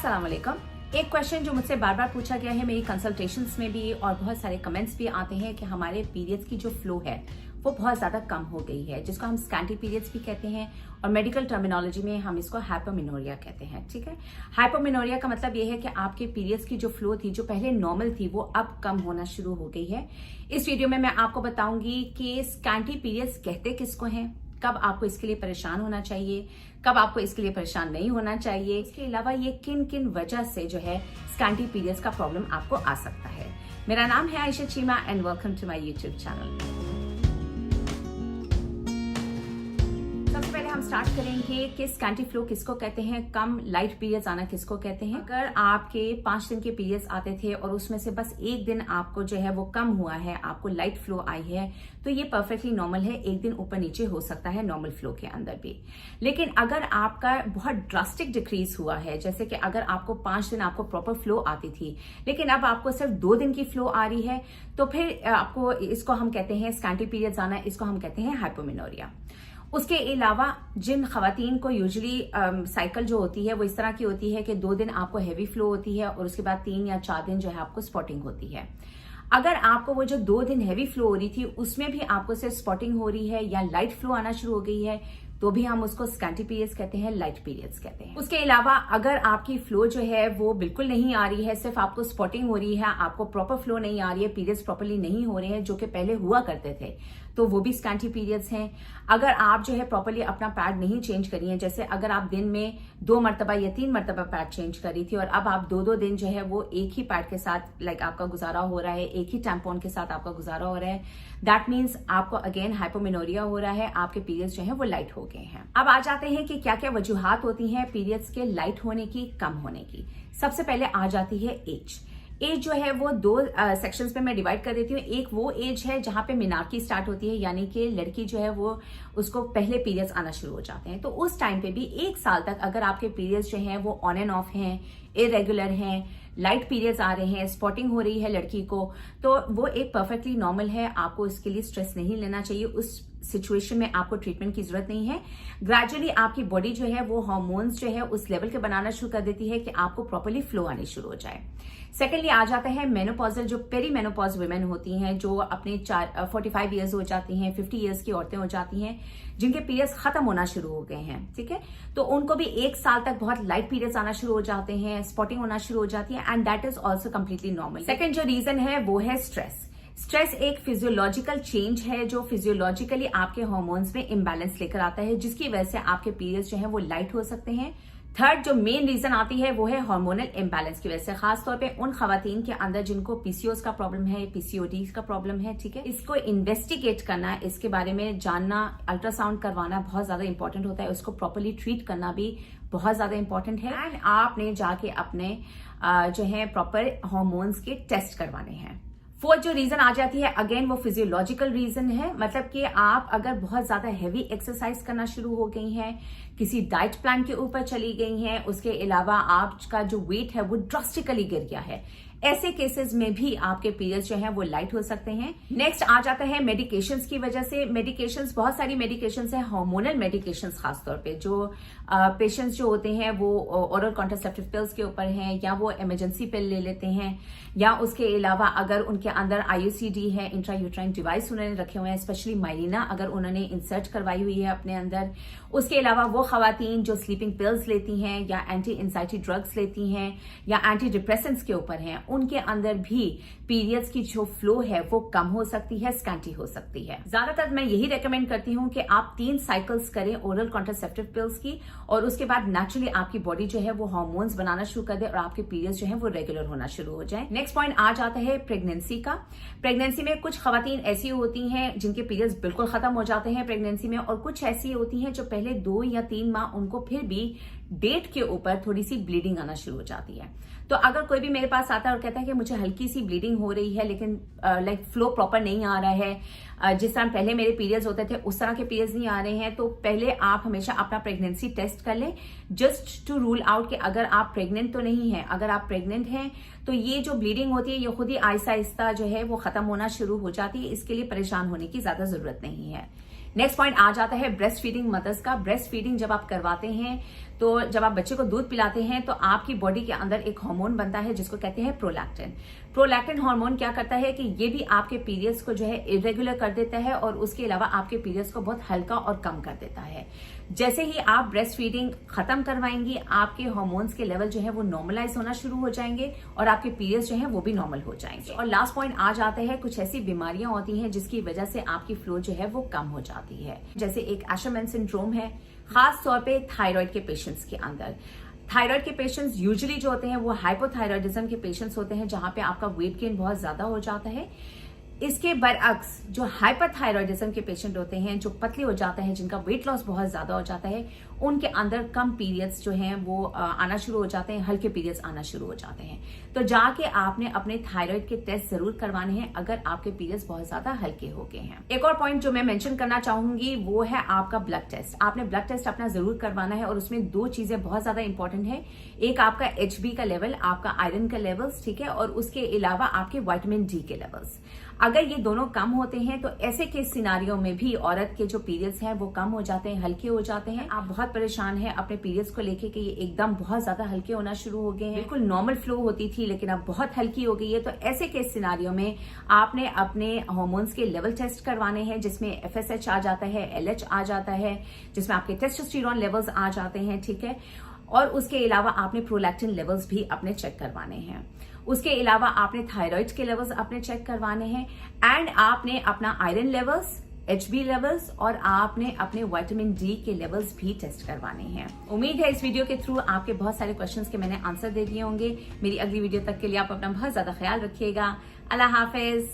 अस्सलाम वालेकुम। एक क्वेश्चन जो मुझसे बार बार पूछा गया है मेरी कंसल्टेशंस में भी और बहुत सारे कमेंट्स भी आते हैं कि हमारे पीरियड्स की जो फ्लो है वो बहुत ज्यादा कम हो गई है, जिसको हम स्कैंटी पीरियड्स भी कहते हैं और मेडिकल टर्मिनोलॉजी में हम इसको हाइपोमेनोरिया कहते हैं। ठीक है, हाइपोमेनोरिया का मतलब ये है कि आपके पीरियड्स की जो फ्लो थी, जो पहले नॉर्मल थी, वो अब कम होना शुरू हो गई है। इस वीडियो में मैं आपको बताऊंगी कि स्कैंटी पीरियड्स कहते किसको हैं, कब आपको इसके लिए परेशान होना चाहिए, कब आपको इसके लिए परेशान नहीं होना चाहिए, इसके अलावा ये किन किन वजह से जो है स्कैंटी पीरियड्स का प्रॉब्लम आपको आ सकता है। मेरा नाम है Ayesha Cheema and welcome to my YouTube channel. सबसे पहले हम स्टार्ट करेंगे कि स्कैंटी फ्लो किसको कहते हैं, कम लाइट पीरियड्स आना किसको कहते हैं। अगर आपके 5 दिन के पीरियड्स आते थे और उसमें से बस एक दिन आपको जो है वो कम हुआ है, आपको लाइट फ्लो आई है, तो ये परफेक्टली नॉर्मल है। एक दिन ऊपर नीचे हो सकता है नॉर्मल फ्लो के अंदर भी। लेकिन अगर आपका बहुत ड्रास्टिक डिक्रीज हुआ है, जैसे कि अगर आपको 5 दिन आपको प्रॉपर फ्लो आती थी लेकिन अब आपको सिर्फ 2 दिन की फ्लो आ रही है, तो फिर आपको इसको हम कहते हैं स्कैंटी पीरियड्स आना, इसको हम कहते हैं हाइपोमेनोरिया। उसके अलावा जिन खवातीन को यूजुअली साइकिल जो होती है वो इस तरह की होती है कि 2 दिन आपको हैवी फ्लो होती है और उसके बाद 3 या 4 दिन जो है आपको स्पॉटिंग होती है। अगर आपको वो जो 2 दिन हैवी फ्लो हो रही थी उसमें भी आपको सिर्फ स्पॉटिंग हो रही है या लाइट फ्लो आना शुरू हो गई है, तो भी हम उसको स्कैंटी पीरियड्स कहते हैं, लाइट पीरियड्स कहते हैं। उसके अलावा अगर आपकी फ्लो जो है वो बिल्कुल नहीं आ रही है, सिर्फ आपको स्पॉटिंग हो रही है, आपको प्रॉपर फ्लो नहीं आ रही है, पीरियड्स प्रॉपरली नहीं हो रहे हैं जो कि पहले हुआ करते थे, तो वो भी स्कैंटी पीरियड्स हैं। अगर आप जो है प्रॉपरली अपना पैड नहीं चेंज करी है, जैसे अगर आप दिन में 2 मरतबा या 3 मरतबा पैड चेंज करी थी और अब आप 2-2 दिन जो है वो एक ही पैड के साथ आपका गुजारा हो रहा है, एक ही टैम्पॉन के साथ आपका गुजारा हो रहा है, दैट मीन्स आपको अगेन हाइपोमेनोरिया हो रहा है, आपके पीरियड्स जो है वो लाइट हो गए हैं। अब आ जाते हैं कि क्या क्या वजूहात होती हैं पीरियड्स के लाइट होने की, कम होने की। सबसे पहले आ जाती है एज। एज जो है वो 2 सेक्शंस में मैं डिवाइड कर देती हूँ। एक वो एज है जहां पे मिनार्की स्टार्ट होती है, यानी कि लड़की जो है वो उसको पहले पीरियड्स आना शुरू हो जाते हैं। तो उस टाइम पे भी 1 साल तक अगर आपके पीरियड्स जो हैं वो ऑन एंड ऑफ हैं, इरेगुलर हैं, लाइट पीरियड्स आ रहे हैं, स्पॉटिंग हो रही है लड़की को, तो वो एक परफेक्टली नॉर्मल है। आपको इसके लिए स्ट्रेस नहीं लेना चाहिए, उस सिचुएशन में आपको ट्रीटमेंट की जरूरत नहीं है। ग्रेजुअली आपकी बॉडी जो है वो हार्मोन्स जो है उस लेवल के बनाना शुरू कर देती है कि आपको प्रॉपर्ली फ्लो आनी शुरू हो जाए। सेकेंडली आ जाता है मेनोपॉजल, जो पेरी मेनोपॉज वुमेन होती हैं, जो अपने 45 ईयर्स हो जाती हैं, 50 ईयर्स की औरतें हो जाती हैं, जिनके पीरियड्स खत्म होना शुरू हो गए हैं। ठीक है, तो उनको भी 1 साल तक बहुत लाइट पीरियड्स आना शुरू हो जाते हैं, स्पॉटिंग होना शुरू हो जाती है, and that is also completely normal. Second जो रीजन है वो है स्ट्रेस। स्ट्रेस एक फिजियोलॉजिकल चेंज है जो फिजियोलॉजिकली आपके हार्मोन्स में इम्बैलेंस लेकर आता है, जिसकी वजह से आपके पीरियड्स जो है वो लाइट हो सकते हैं। थर्ड जो मेन रीजन आती है वो है हार्मोनल इम्बैलेंस की वजह से, खासतौर पे उन खवातीन के अंदर जिनको पीसीओएस का प्रॉब्लम है, पीसीओडी का प्रॉब्लम है। ठीक है, इसको इन्वेस्टिगेट करना, इसके बारे में जानना, अल्ट्रासाउंड करवाना बहुत ज्यादा इंपॉर्टेंट होता है, उसको प्रॉपरली ट्रीट करना भी बहुत ज्यादा इंपॉर्टेंट है। एंड आपने जाके अपने जो है प्रॉपर हार्मोन्स के टेस्ट करवाने हैं। फोर्थ जो रीजन आ जाती है अगेन वो फिजियोलॉजिकल रीजन है, मतलब कि आप अगर बहुत ज्यादा हैवी एक्सरसाइज करना शुरू हो गई हैं, किसी डाइट प्लान के ऊपर चली गई हैं, उसके अलावा आपका जो वेट है वो ड्रास्टिकली गिर गया है, ऐसे केसेस में भी आपके पीरियड्स जो हैं वो लाइट हो सकते हैं। नेक्स्ट आ जाता है मेडिकेशंस की वजह से। मेडिकेशंस, बहुत सारी मेडिकेशंस हैं, हार्मोनल मेडिकेशंस खासतौर पे, जो पेशेंट्स जो होते हैं वो ओरल कॉन्ट्रासेप्टिव पिल्स के ऊपर हैं या वो इमरजेंसी पिल ले लेते हैं, या उसके अलावा अगर उनके अंदर आईयूसीडी है, इंट्रा यूट्राइन डिवाइस उन्होंने रखे हुए हैं, स्पेशली माइलिना अगर उन्होंने इंसर्ट करवाई हुई है अपने अंदर। उसके अलावा वो खवातीन जो स्लीपिंग पिल्स लेती हैं या एंटी एंजाइटी ड्रग्स लेती हैं या एंटी डिप्रेसेंट्स के ऊपर हैं, उनके अंदर भी पीरियड्स की जो फ्लो है वो कम हो सकती है, स्कैंटी हो सकती है। ज्यादातर मैं यही रेकमेंड करती हूँ कि आप 3 साइकिल्स करें ओरल कॉन्ट्रासेप्टिव पिल्स की, और उसके बाद नेचुरली आपकी बॉडी जो है वो हार्मोन्स बनाना शुरू कर दे और आपके पीरियड्स जो है वो रेगुलर होना शुरू हो जाए। नेक्स्ट पॉइंट आ जाता है प्रेगनेंसी का। प्रेगनेंसी में कुछ खवातीन ऐसी होती हैं जिनके पीरियड्स बिल्कुल खत्म हो जाते हैं प्रेगनेंसी में, और कुछ ऐसी होती हैं जो पहले 2 या 3 माह उनको फिर भी डेट के ऊपर थोड़ी सी ब्लीडिंग आना शुरू हो जाती है। तो अगर कोई भी मेरे पास आता है और कहता है कि मुझे हल्की सी ब्लीडिंग हो रही है लेकिन फ्लो प्रॉपर नहीं आ रहा है, जिस तरह पहले मेरे पीरियड्स होते थे उस तरह के पीरियड्स नहीं आ रहे हैं, तो पहले आप हमेशा अपना प्रेगनेंसी टेस्ट कर लें, जस्ट टू रूल आउट कि अगर आप प्रेग्नेंट तो नहीं है। अगर आप प्रेग्नेंट हैं तो ये जो ब्लीडिंग होती है ये खुद ही आहिस्ता आहिस्ता जो है वो खत्म होना शुरू हो जाती है, इसके लिए परेशान होने की ज्यादा जरूरत नहीं है। नेक्स्ट पॉइंट आ जाता है ब्रेस्ट फीडिंग मदर्स का। ब्रेस्ट फीडिंग जब आप करवाते हैं तो जब आप बच्चे को दूध पिलाते हैं तो आपकी बॉडी के अंदर एक हार्मोन बनता है जिसको कहते हैं प्रोलैक्टिन। प्रोलैक्टिन हार्मोन क्या करता है कि ये भी आपके पीरियड्स को जो है इरेगुलर कर देता है और उसके अलावा आपके पीरियड्स को बहुत हल्का और कम कर देता है। जैसे ही आप ब्रेस्ट फीडिंग खत्म करवाएंगी, आपके हार्मोन्स के लेवल जो है वो नॉर्मलाइज होना शुरू हो जाएंगे और आपके पीरियड्स जो है वो भी नॉर्मल हो जाएंगे। और लास्ट पॉइंट आ जाता है, कुछ ऐसी बीमारियां होती हैं जिसकी वजह से आपकी फ्लो जो है वो कम हो जाती है। जैसे एक एशरमैन सिंड्रोम है, खास तौर पे थायराइड के पेशेंट्स के अंदर। थायराइड के पेशेंट्स यूजुअली जो होते हैं वो हाइपोथायराइडिज्म के पेशेंट्स होते हैं, जहां पे आपका वेट गेन बहुत ज्यादा हो जाता है। इसके बरअक्स जो हाइपरथायराइडिज्म के पेशेंट होते हैं, जो पतले हो जाते हैं, जिनका वेट लॉस बहुत ज्यादा हो जाता है, उनके अंदर कम पीरियड्स जो हैं वो आना शुरू हो जाते हैं, हल्के पीरियड्स आना शुरू हो जाते हैं। तो जाके आपने अपने थायराइड के टेस्ट जरूर करवाने हैं अगर आपके पीरियड्स बहुत ज्यादा हल्के हो गए हैं। एक और पॉइंट जो मैं मेंशन करना चाहूंगी वो है आपका ब्लड टेस्ट। आपने ब्लड टेस्ट अपना जरूर करवाना है और उसमें 2 चीजें बहुत ज्यादा इंपॉर्टेंट है। एक आपका HB का लेवल, आपका आयरन का लेवल्स, ठीक है, और उसके अलावा आपके विटामिन D के लेवल्स। अगर ये दोनों कम होते हैं तो ऐसे केस सिनारियों में भी औरत के जो पीरियड्स हैं वो कम हो जाते हैं, हल्के हो जाते हैं। आप बहुत परेशान हैं अपने पीरियड्स को लेके कि ये एकदम बहुत ज्यादा हल्के होना शुरू हो गए हैं, बिल्कुल नॉर्मल फ्लो होती थी लेकिन अब बहुत हल्की हो गई है, तो ऐसे केस सिनारियों में आपने अपने हार्मोन्स के लेवल टेस्ट करवाने हैं, जिसमें FSH आ जाता है, LH आ जाता है, जिसमें आपके टेस्टोस्टेरोन लेवल्स आ जाते हैं, ठीक है। और उसके अलावा आपने प्रोलैक्टिन लेवल्स भी अपने चेक करवाने हैं। उसके अलावा आपने थायराइड के लेवल्स अपने चेक करवाने हैं एंड आपने अपना आयरन लेवल्स, HB लेवल्स और आपने अपने विटामिन D के लेवल्स भी टेस्ट करवाने हैं। उम्मीद है इस वीडियो के थ्रू आपके बहुत सारे क्वेश्चंस के मैंने आंसर दे दिए होंगे। मेरी अगली वीडियो तक के लिए आप अपना बहुत ज्यादा ख्याल रखिएगा। अल्लाह हाफिज।